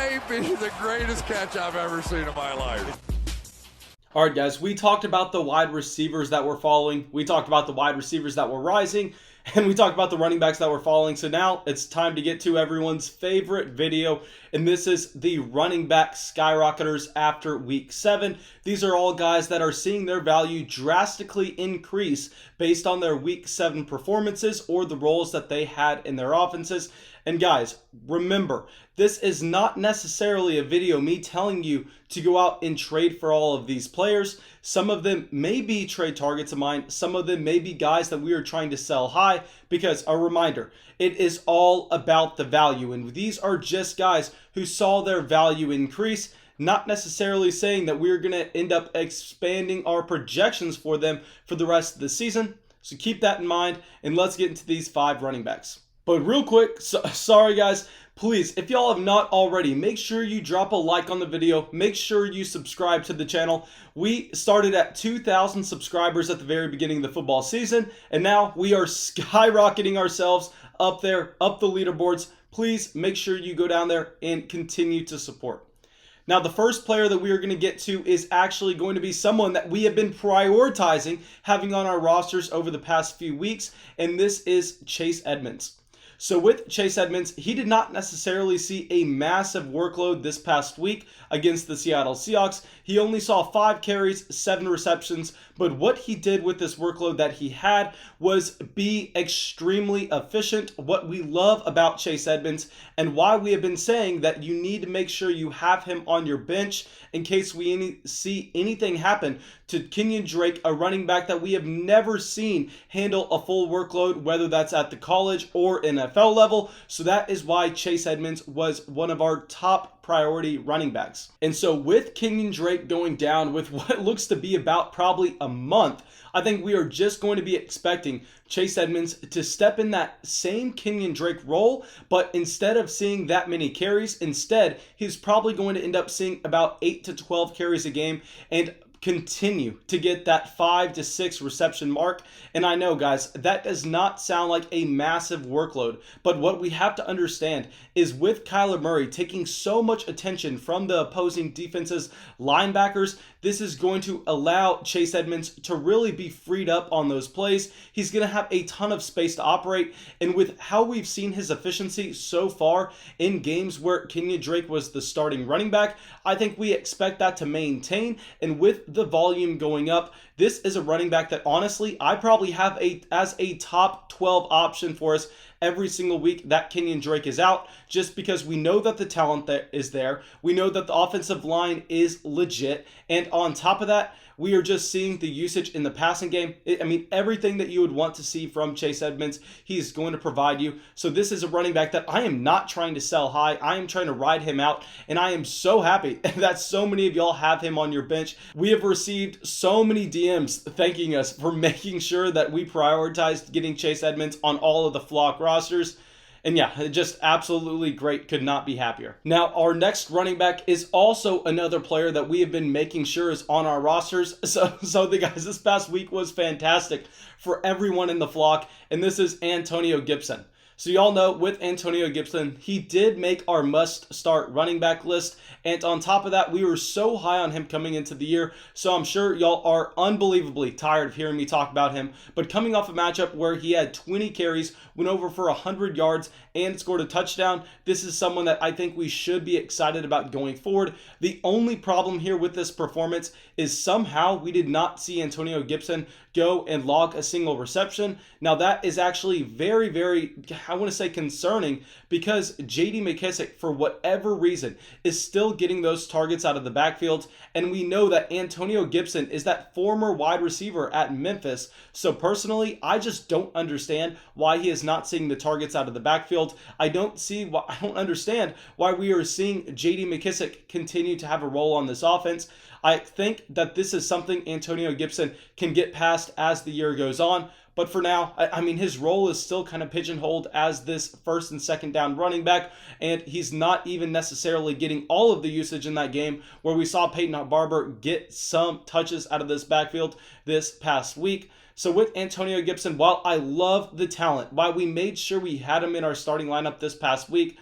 may be the greatest catch I've ever seen in my life. All right, guys, we talked about the wide receivers that we're following. We talked about the wide receivers that were rising. And we talked about the running backs that were falling. So now it's time to get to everyone's favorite video. And this is the running back skyrocketers after week 7. These are all guys that are seeing their value drastically increase based on their week 7 performances or the roles that they had in their offenses. And guys, remember, this is not necessarily a video me telling you to go out and trade for all of these players. Some of them may be trade targets of mine. Some of them may be guys that we are trying to sell high, because a reminder, it is all about the value. And these are just guys who saw their value increase, not necessarily saying that we're going to end up expanding our projections for them for the rest of the season. So keep that in mind, and let's get into these 5 running backs. But real quick, sorry guys, please, if y'all have not already, make sure you drop a like on the video. Make sure you subscribe to the channel. We started at 2,000 subscribers at the very beginning of the football season, and now we are skyrocketing ourselves up there, up the leaderboards. Please make sure you go down there and continue to support. Now, the first player that we are going to get to is actually going to be someone that we have been prioritizing having on our rosters over the past few weeks, and this is Chase Edmonds. So with Chase Edmonds, he did not necessarily see a massive workload this past week against the Seattle Seahawks. He only saw 5 carries, 7 receptions, but what he did with this workload that he had was be extremely efficient. What we love about Chase Edmonds, and why we have been saying that you need to make sure you have him on your bench in case we see anything happen to Kenyon Drake, a running back that we have never seen handle a full workload, whether that's at the college or NFL level. So that is why Chase Edmonds was one of our top priority running backs. And so with Kenyon Drake going down with what looks to be about probably a month, I think we are just going to be expecting Chase Edmonds to step in that same Kenyon Drake role, but instead of seeing that many carries, instead he's probably going to end up seeing about 8 to 12 carries a game and continue to get that 5 to 6 reception mark. And I know, guys, that does not sound like a massive workload, but what we have to understand is with Kyler Murray taking so much attention from the opposing defense's linebackers, this is going to allow Chase Edmonds to really be freed up on those plays. He's going to have a ton of space to operate, and with how we've seen his efficiency so far in games where Kenyon Drake was the starting running back, I think we expect that to maintain. And with the volume going up, this is a running back that honestly I probably have as a top 12 option for us every single week that Kenyon Drake is out, just because we know that the talent that is there. We know that the offensive line is legit. And on top of that, we are just seeing the usage in the passing game. I mean, everything that you would want to see from Chase Edmonds, he's going to provide you. So this is a running back that I am not trying to sell high. I am trying to ride him out. And I am so happy that so many of y'all have him on your bench. We have received so many DMs thanking us for making sure that we prioritized getting Chase Edmonds on all of the flock rosters. And yeah, just absolutely great. Could not be happier. Now, our next running back is also another player that we have been making sure is on our rosters. So the guys, this past week was fantastic for everyone in the flock, and this is Antonio Gibson. So y'all know with Antonio Gibson, he did make our must-start running back list. And on top of that, we were so high on him coming into the year. So I'm sure y'all are unbelievably tired of hearing me talk about him. But coming off a matchup where he had 20 carries, went over for 100 yards, and scored a touchdown, this is someone that I think we should be excited about going forward. The only problem here with this performance is somehow we did not see Antonio Gibson go and log a single reception. Now that is actually very, very, I want to say concerning, because J.D. McKissic, for whatever reason, is still getting those targets out of the backfield. And we know that Antonio Gibson is that former wide receiver at Memphis. So personally, I just don't understand why he is not seeing the targets out of the backfield. I don't understand why we are seeing J.D. McKissic continue to have a role on this offense. I think that this is something Antonio Gibson can get past as the year goes on. But for now, I mean, his role is still kind of pigeonholed as this first and second down running back, and he's not even necessarily getting all of the usage in that game where we saw Peyton Barber get some touches out of this backfield this past week. So with Antonio Gibson, while I love the talent, while we made sure we had him in our starting lineup this past week,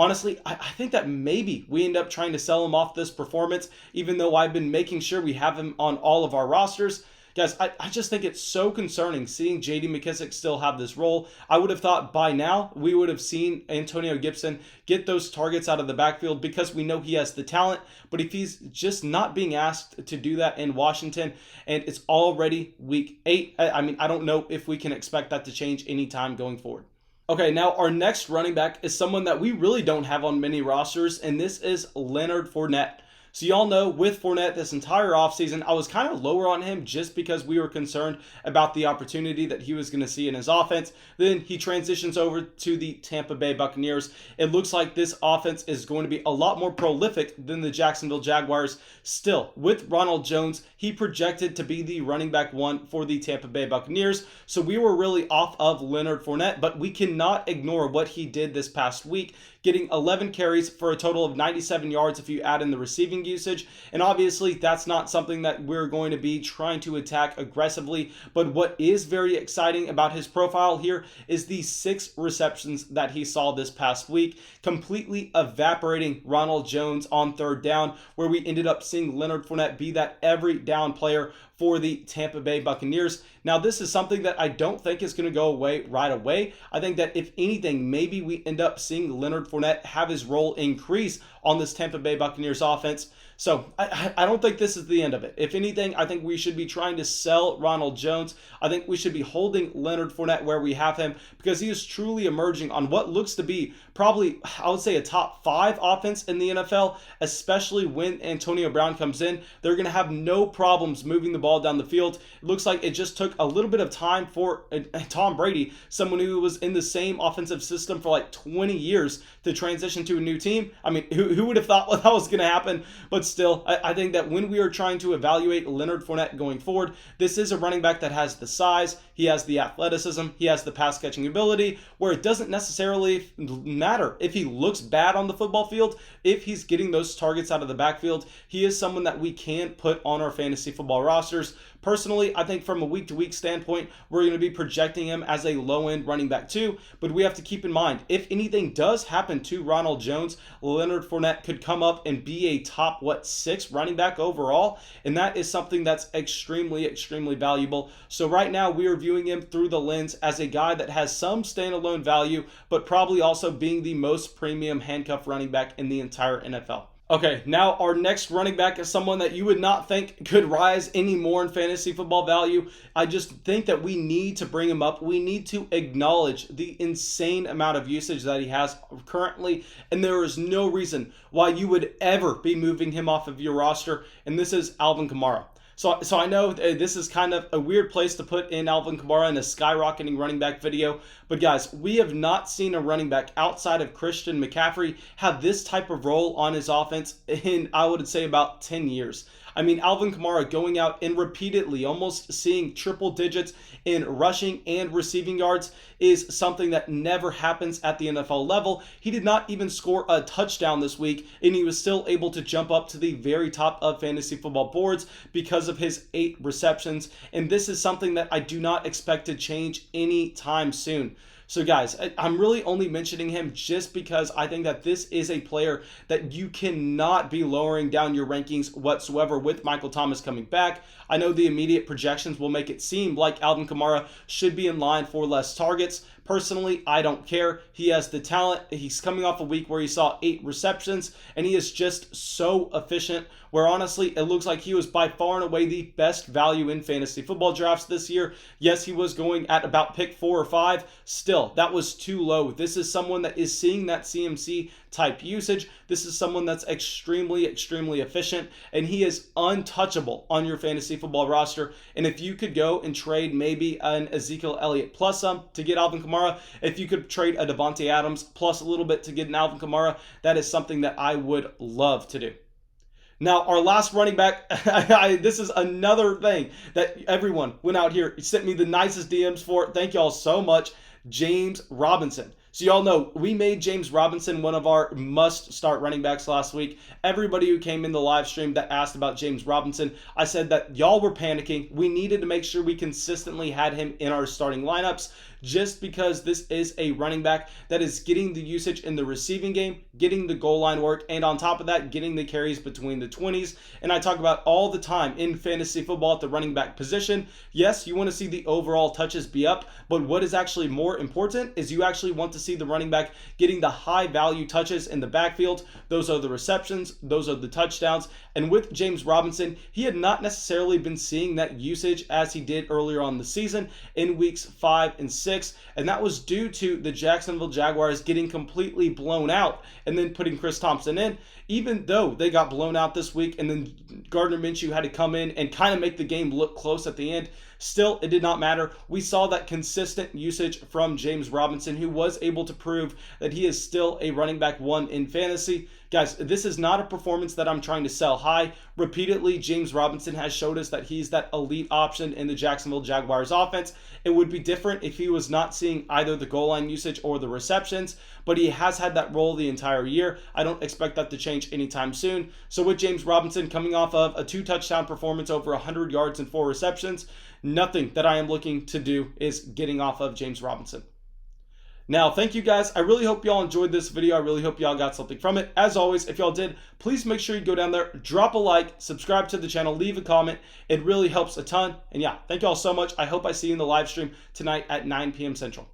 honestly, I think that maybe we end up trying to sell him off this performance, even though I've been making sure we have him on all of our rosters. Guys, I just think it's so concerning seeing J.D. McKissic still have this role. I would have thought by now we would have seen Antonio Gibson get those targets out of the backfield because we know he has the talent. But if he's just not being asked to do that in Washington, and it's already week 8, I mean, I don't know if we can expect that to change anytime going forward. Okay, now our next running back is someone that we really don't have on many rosters, and this is Leonard Fournette. So y'all know with Fournette this entire offseason, I was kind of lower on him just because we were concerned about the opportunity that he was going to see in his offense. Then he transitions over to the Tampa Bay Buccaneers. It looks like this offense is going to be a lot more prolific than the Jacksonville Jaguars. Still, with Ronald Jones, he projected to be the running back 1 for the Tampa Bay Buccaneers. So we were really off of Leonard Fournette, but we cannot ignore what he did this past week, getting 11 carries for a total of 97 yards if you add in the receiving usage. And obviously that's not something that we're going to be trying to attack aggressively, but what is very exciting about his profile here is the 6 receptions that he saw this past week, completely evaporating Ronald Jones on third down, where we ended up seeing Leonard Fournette be that every down player for the Tampa Bay Buccaneers. Now, this is something that I don't think is going to go away right away. I think that if anything, maybe we end up seeing Leonard Fournette have his role increase on this Tampa Bay Buccaneers offense. So I don't think this is the end of it. If anything, I think we should be trying to sell Ronald Jones. I think we should be holding Leonard Fournette where we have him because he is truly emerging on what looks to be probably, I would say, a top 5 offense in the NFL, especially when Antonio Brown comes in. They're going to have no problems moving the ball down the field. It looks like it just took a little bit of time for Tom Brady, someone who was in the same offensive system for like 20 years, to transition to a new team. I mean, who would have thought that was going to happen? But still, I think that when we are trying to evaluate Leonard Fournette going forward, this is a running back that has the size, he has the athleticism, he has the pass catching ability, where it doesn't necessarily matter if he looks bad on the football field. If he's getting those targets out of the backfield, he is someone that we can put on our fantasy football rosters. Personally, I think from a week-to-week standpoint, we're going to be projecting him as a low-end running back too, but we have to keep in mind, if anything does happen to Ronald Jones, Leonard Fournette could come up and be a top, 6 running back overall, and that is something that's extremely, extremely valuable. So right now, we are viewing him through the lens as a guy that has some standalone value, but probably also being the most premium handcuff running back in the entire NFL. Okay, now our next running back is someone that you would not think could rise any more in fantasy football value. I just think that we need to bring him up. We need to acknowledge the insane amount of usage that he has currently, and there is no reason why you would ever be moving him off of your roster, and this is Alvin Kamara. So I know this is kind of a weird place to put in Alvin Kamara in a skyrocketing running back video, but guys, we have not seen a running back outside of Christian McCaffrey have this type of role on his offense in, I would say, about 10 years. I mean, Alvin Kamara going out and repeatedly almost seeing triple digits in rushing and receiving yards is something that never happens at the NFL level. He did not even score a touchdown this week, and he was still able to jump up to the very top of fantasy football boards because of his 8 receptions. And this is something that I do not expect to change anytime soon. So guys, I'm really only mentioning him just because I think that this is a player that you cannot be lowering down your rankings whatsoever with Michael Thomas coming back. I know the immediate projections will make it seem like Alvin Kamara should be in line for less targets. Personally, I don't care. He has the talent. He's coming off a week where he saw 8 receptions, and he is just so efficient, where honestly, it looks like he was by far and away the best value in fantasy football drafts this year. Yes, he was going at about pick 4 or 5. Still, that was too low. This is someone that is seeing that CMC type usage. This is someone that's extremely, extremely efficient, and he is untouchable on your fantasy football roster. And if you could go and trade maybe an Ezekiel Elliott plus some to get Alvin Kamara, if you could trade a Devontae Adams plus a little bit to get an Alvin Kamara, that is something that I would love to do. Now, our last running back, this is another thing that everyone went out here, sent me the nicest DMs for. Thank y'all so much. James Robinson. So y'all know we made James Robinson one of our must-start running backs last week. Everybody who came in the live stream that asked about James Robinson, I said that y'all were panicking. We needed to make sure we consistently had him in our starting lineups just because this is a running back that is getting the usage in the receiving game, getting the goal line work, and on top of that, getting the carries between the 20s. And I talk about all the time in fantasy football at the running back position. Yes, you want to see the overall touches be up, but what is actually more important is you actually want to see the running back getting the high value touches in the backfield. Those are the receptions, those are the touchdowns. And with James Robinson, he had not necessarily been seeing that usage as he did earlier on the season in weeks 5 and 6, and that was due to the Jacksonville Jaguars getting completely blown out and then putting Chris Thompson in. Even though they got blown out this week and then Gardner Minshew had to come in and kind of make the game look close at the end, still, it did not matter. We saw that consistent usage from James Robinson, who was able to prove that he is still a running back 1 in fantasy. Guys, this is not a performance that I'm trying to sell high. Repeatedly, James Robinson has showed us that he's that elite option in the Jacksonville Jaguars offense. It would be different if he was not seeing either the goal line usage or the receptions, but he has had that role the entire year. I don't expect that to change anytime soon. So with James Robinson coming off of a 2-touchdown performance, over 100 yards and 4 receptions, nothing that I am looking to do is getting off of James Robinson. Now, thank you guys. I really hope y'all enjoyed this video. I really hope y'all got something from it. As always, if y'all did, please make sure you go down there, drop a like, subscribe to the channel, leave a comment. It really helps a ton. And yeah, thank y'all so much. I hope I see you in the live stream tonight at 9 p.m. Central.